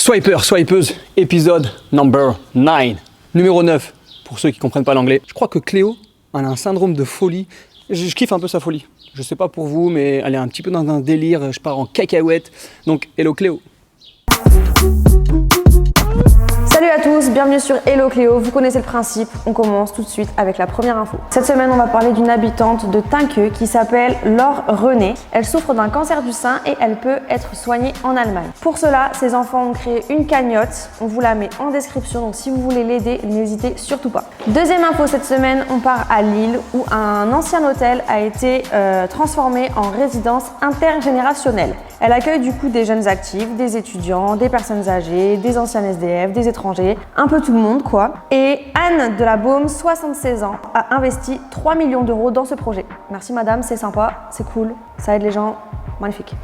Swiper, swipeuse, épisode number 9. Numéro 9, pour ceux qui ne comprennent pas l'anglais. Je crois que Cléo, elle a un syndrome de folie. Je kiffe un peu sa folie. Je sais pas pour vous, mais elle est un petit peu dans un délire. Je pars en cacahuète. Donc, hello Cléo. Salut à tous, bienvenue sur Hello Cléo, vous connaissez le principe, on commence tout de suite avec la première info. Cette semaine, on va parler d'une habitante de Tinqueux qui s'appelle Laure René. Elle souffre d'un cancer du sein et elle peut être soignée en Allemagne. Pour cela, ses enfants ont créé une cagnotte, on vous la met en description, donc si vous voulez l'aider, n'hésitez surtout pas. Deuxième info cette semaine, on part à Lille où un ancien hôtel a été transformé en résidence intergénérationnelle. Elle accueille du coup des jeunes actifs, des étudiants, des personnes âgées, des anciens SDF, des étrangers, un peu tout le monde quoi. Et Anne de la Baume, 76 ans, a investi 3 millions d'euros dans ce projet. Merci madame, c'est sympa, c'est cool, ça aide les gens, magnifique.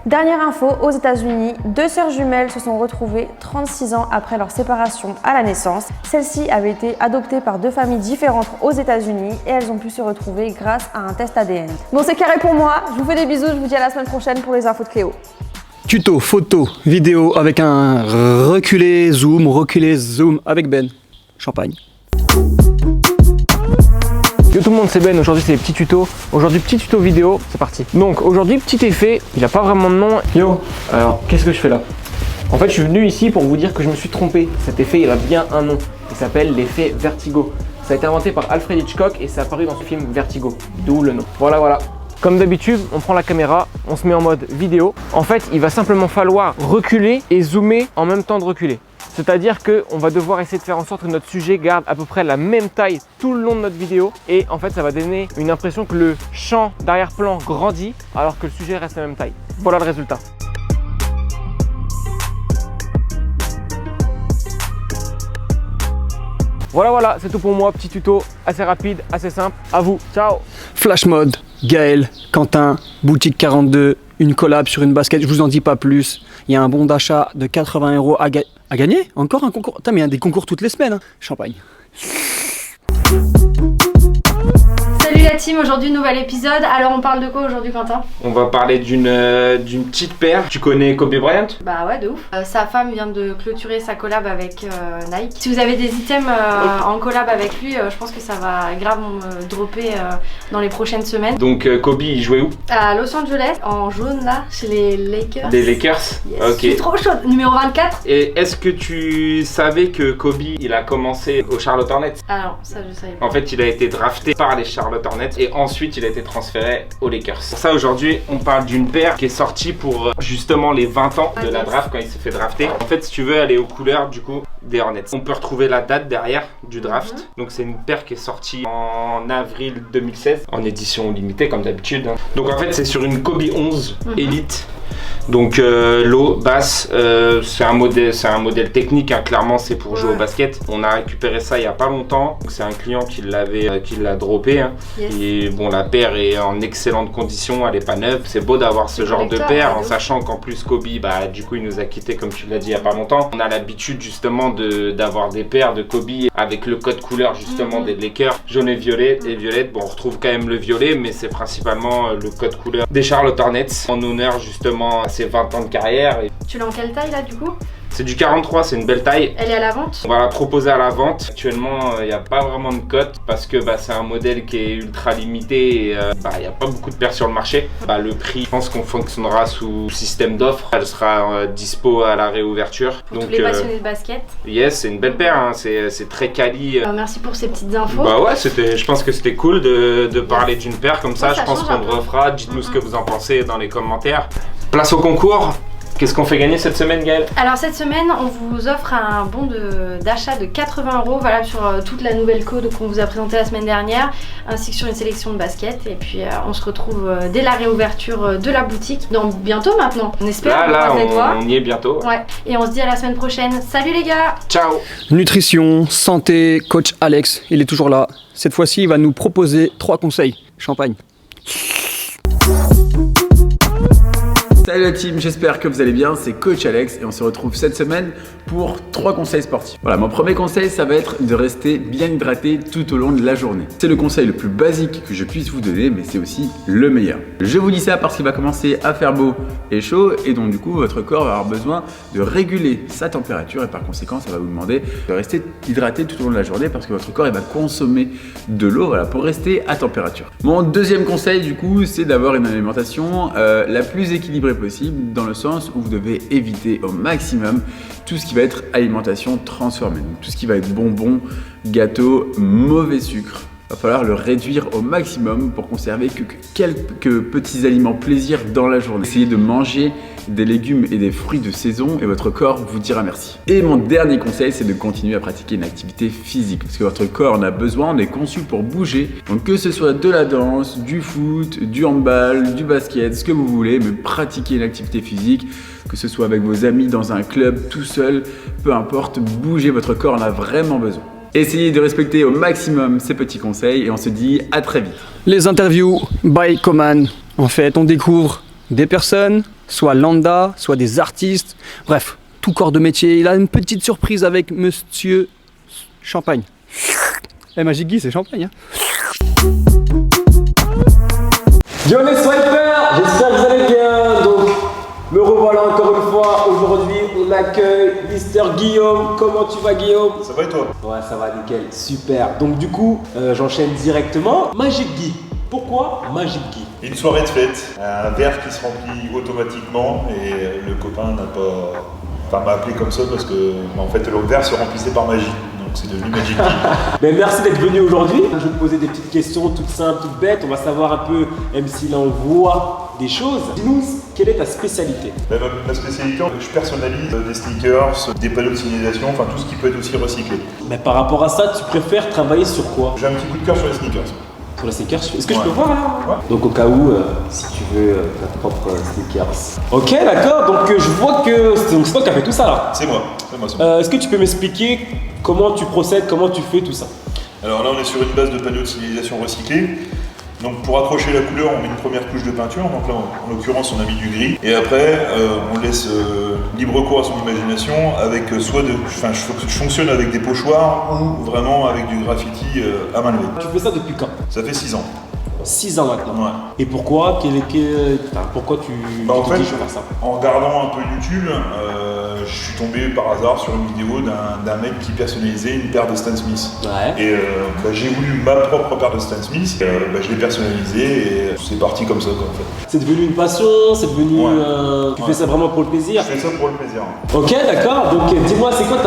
Dernière info, aux États-Unis, deux sœurs jumelles se sont retrouvées 36 ans après leur séparation à la naissance. Celles-ci avaient été adoptées par deux familles différentes aux États-Unis et elles ont pu se retrouver grâce à un test ADN. Bon, c'est carré pour moi, je vous fais des bisous, je vous dis à la semaine prochaine pour les infos de Cléo. Tuto, photo, vidéo avec un reculé, zoom avec Ben. Champagne. Yo tout le monde, c'est Ben, aujourd'hui c'est les petits tutos. Aujourd'hui petit tuto vidéo, c'est parti. Donc aujourd'hui petit effet, il a pas vraiment de nom. Yo, alors qu'est-ce que je fais là? En fait je suis venu ici pour vous dire que je me suis trompé. Cet effet il a bien un nom, il s'appelle l'effet Vertigo. Ça a été inventé par Alfred Hitchcock et c'est apparu dans ce film Vertigo, d'où le nom. Voilà. Comme d'habitude, on prend la caméra, on se met en mode vidéo. En fait, il va simplement falloir reculer et zoomer en même temps de reculer. C'est-à-dire qu'on va devoir essayer de faire en sorte que notre sujet garde à peu près la même taille tout le long de notre vidéo. Et en fait, ça va donner une impression que le champ d'arrière-plan grandit alors que le sujet reste la même taille. Voilà le résultat. Voilà, c'est tout pour moi. Petit tuto assez rapide, assez simple. À vous, ciao. Flash mode, Gaël, Quentin, boutique 42, une collab sur une basket. Je vous en dis pas plus. Il y a un bon d'achat de 80 € à gagner. Encore un concours. Putain, mais il y a des concours toutes les semaines. Hein. Champagne. Salut la team, aujourd'hui nouvel épisode. Alors on parle de quoi aujourd'hui Quentin? On va parler d'une petite paire. Tu connais Kobe Bryant? Bah ouais, de ouf. Sa femme vient de clôturer sa collab avec Nike. Si vous avez des items en collab avec lui, je pense que ça va grave me dropper dans les prochaines semaines. Donc Kobe il jouait où? À Los Angeles, en jaune là, chez les Lakers. Les Lakers? Yes. Ok. Je suis trop chaude, numéro 24. Et est-ce que tu savais que Kobe il a commencé aux Charlotte Hornets? Ah non, ça je savais pas. En fait il a été drafté par les Charlotte Hornets et ensuite il a été transféré aux Lakers. Pour ça aujourd'hui on parle d'une paire qui est sortie pour justement les 20 ans de la draft quand il s'est fait drafter. En fait si tu veux elle est aux couleurs du coup des Hornets. On peut retrouver la date derrière du draft. Donc c'est une paire qui est sortie en avril 2016 en édition limitée comme d'habitude. Donc en fait c'est sur une Kobe 11 Elite. Donc low, basse, c'est un modèle technique, hein, clairement c'est pour jouer au basket. On a récupéré ça il y a pas longtemps, c'est un client qui l'a droppé. Hein. Yes. Et bon la paire est en excellente condition, elle est pas neuve. C'est beau d'avoir ce genre de paire en sachant qu'en plus Kobe, bah du coup il nous a quitté comme tu l'as dit il y a pas longtemps. On a l'habitude justement d'avoir des paires de Kobe avec le code couleur justement des Lakers, jaune et violette. Bon on retrouve quand même le violet mais c'est principalement le code couleur des Charlotte Hornets en honneur justement à ses 20 ans de carrière. Tu l'as en quelle taille là du coup? C'est du 43, c'est une belle taille. Elle est à la vente? On va la proposer à la vente. Actuellement, il n'y a pas vraiment de cote parce que c'est un modèle qui est ultra limité et il n'y a pas beaucoup de paires sur le marché. Le prix, je pense qu'on fonctionnera sous système d'offres. Elle sera dispo à la réouverture. Pour tous les passionnés de basket. Yes, c'est une belle paire, hein. C'est très quali. Merci pour ces petites infos. Bah ouais, je pense que c'était cool de parler d'une paire comme ça. Je pense qu'on le refera. Dites-nous ce que vous en pensez dans les commentaires. Place au concours. Qu'est-ce qu'on fait gagner cette semaine, Gaëlle? Alors cette semaine, on vous offre un bon d'achat de 80 € valable sur toute la nouvelle code qu'on vous a présentée la semaine dernière, ainsi que sur une sélection de baskets. Et puis on se retrouve dès la réouverture de la boutique, donc bientôt maintenant. On espère. On y est bientôt. Ouais. Et on se dit à la semaine prochaine. Salut les gars. Ciao. Nutrition, santé, coach Alex, il est toujours là. Cette fois-ci, il va nous proposer 3 conseils. Champagne. Salut la team, j'espère que vous allez bien, c'est Coach Alex et on se retrouve cette semaine pour 3 conseils sportifs. Voilà, mon premier conseil, ça va être de rester bien hydraté tout au long de la journée. C'est le conseil le plus basique que je puisse vous donner, mais c'est aussi le meilleur. Je vous dis ça parce qu'il va commencer à faire beau et chaud et donc du coup votre corps va avoir besoin de réguler sa température et par conséquent ça va vous demander de rester hydraté tout au long de la journée parce que votre corps il va consommer de l'eau voilà, pour rester à température. Mon deuxième conseil du coup, c'est d'avoir une alimentation la plus équilibrée possible dans le sens où vous devez éviter au maximum tout ce qui va être alimentation transformée, donc tout ce qui va être bonbons, gâteaux, mauvais sucre. Il va falloir le réduire au maximum pour conserver que quelques petits aliments plaisir dans la journée. Essayez de manger des légumes et des fruits de saison et votre corps vous dira merci. Et mon dernier conseil, c'est de continuer à pratiquer une activité physique parce que votre corps en a besoin, on est conçu pour bouger. Donc que ce soit de la danse, du foot, du handball, du basket, ce que vous voulez, mais pratiquez une activité physique, que ce soit avec vos amis, dans un club, tout seul, peu importe, bougez, votre corps en a vraiment besoin. Essayez de respecter au maximum ces petits conseils et on se dit à très vite. Les interviews by Coman. En fait, on découvre des personnes, soit lambda, soit des artistes, bref, tout corps de métier. Il a une petite surprise avec Monsieur Champagne. Magic Guy, c'est Champagne. Yo les swipers, j'espère que vous allez bien. Donc, me revoilà encore une fois. Aujourd'hui, on accueille Mister Guillaume. Comment tu vas, Guillaume? Ça va et toi? Ouais, ça va nickel, super. Donc du coup, j'enchaîne directement. Magic Guy. Pourquoi Magic Guy? Une soirée de fête, un verre qui se remplit automatiquement et le copain m'a appelé comme ça parce que en fait le verre se remplissait par magie. Donc c'est devenu Magic Guy. Mais merci d'être venu aujourd'hui. Je vais te poser des petites questions toutes simples, toutes bêtes. On va savoir un peu, même s'il envoie des choses. Dis-nous, quelle est ta spécialité? Ma spécialité, je personnalise des sneakers, des panneaux de signalisation, enfin tout ce qui peut être aussi recyclé. Mais par rapport à ça, tu préfères travailler sur quoi? J'ai un petit coup de cœur sur les sneakers. Sur les sneakers? Est-ce que je Ouais. peux voir là? Ouais. Donc au cas où, si tu veux ta propre sneakers. Ok, d'accord. Donc je vois que c'est toi qui as fait tout ça là. C'est moi. Est-ce que tu peux m'expliquer comment tu procèdes, comment tu fais tout ça? Alors là on est sur une base de panneaux de signalisation recyclés. Donc pour accrocher la couleur, on met une première couche de peinture, donc là en l'occurrence on a mis du gris. Et après on laisse libre cours à son imagination avec je fonctionne avec des pochoirs ou vraiment avec du graffiti à main levée. Tu fais ça depuis quand? Ça fait 6 ans. 6 ans maintenant. Ouais. Et pourquoi pourquoi tu En te fait, dis je vais faire ça? en regardant un peu YouTube, je suis tombé par hasard sur une vidéo d'un mec qui personnalisait une paire de Stan Smith. Ouais. Et j'ai voulu ma propre paire de Stan Smith, je l'ai personnalisée et c'est parti comme ça quoi, en fait. C'est devenu une passion, c'est devenu... Ouais. Tu fais ça vraiment pour le plaisir? Je fais ça pour le plaisir. Ok, d'accord. Donc dis-moi, c'est quoi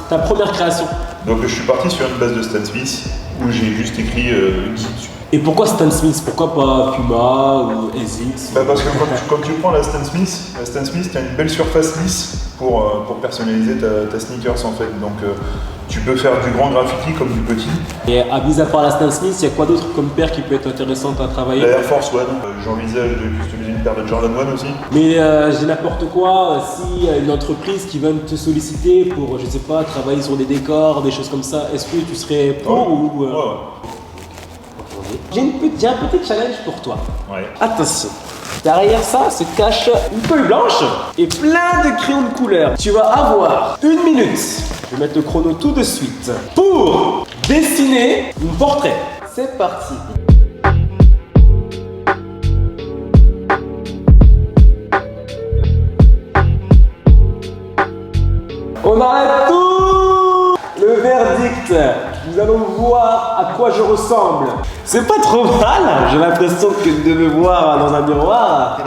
ta première création? Donc je suis parti sur une base de Stan Smith où j'ai juste écrit Guy dessus. Et pourquoi Stan Smith? Pourquoi pas Puma ou Essex? Parce que quand tu prends la Stan Smith, tu as une belle surface lisse pour personnaliser ta sneakers en fait. Donc tu peux faire du grand graffiti comme du petit. Et mis à part la Stan Smith, il y a quoi d'autre comme paire qui peut être intéressante à travailler? La Air Force One, j'envisage de customiser une paire de Jordan 1 aussi. Mais j'ai n'importe quoi, si une entreprise qui va te solliciter pour, je sais pas, travailler sur des décors, des choses comme ça, est-ce que tu serais pour ou... Ouais. J'ai un petit challenge pour toi. Ouais. Attention, derrière ça se cache une feuille blanche et plein de crayons de couleur. Tu vas avoir 1 minute, je vais mettre le chrono tout de suite, pour dessiner un portrait. C'est parti. On arrête tout. Le verdict. Nous allons voir à quoi je ressemble. C'est pas trop mal. J'ai l'impression que de me voir dans un miroir.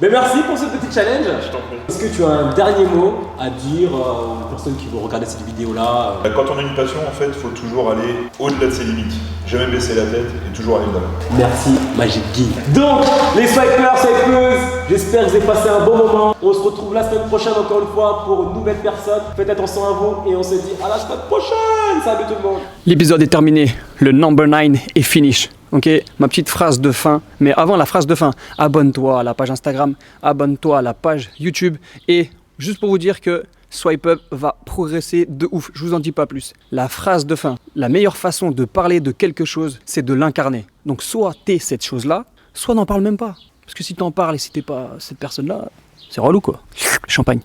Mais merci pour ce petit challenge. Je t'en prie. Est-ce que tu as un dernier mot à dire aux personnes qui vont regarder cette vidéo-là? Quand on a une passion, en fait, il faut toujours aller au-delà de ses limites. Jamais baisser la tête et toujours aller de l'avant. Merci Magic Guy. Donc, les swipers, swipeuses, j'espère que vous avez passé un bon moment. On se retrouve la semaine prochaine encore une fois pour une nouvelle personne. Faites attention à vous et on se dit à la semaine prochaine. Salut tout le monde. L'épisode est terminé. Le number 9 est finish. Ok, ma petite phrase de fin. Mais avant la phrase de fin, abonne-toi à la page Instagram, abonne-toi à la page YouTube. Et juste pour vous dire que Swipe Up va progresser de ouf. Je vous en dis pas plus. La phrase de fin. La meilleure façon de parler de quelque chose, c'est de l'incarner. Donc soit t'es cette chose-là, soit n'en parle même pas. Parce que si t'en parles et si t'es pas cette personne-là, c'est relou quoi. Champagne.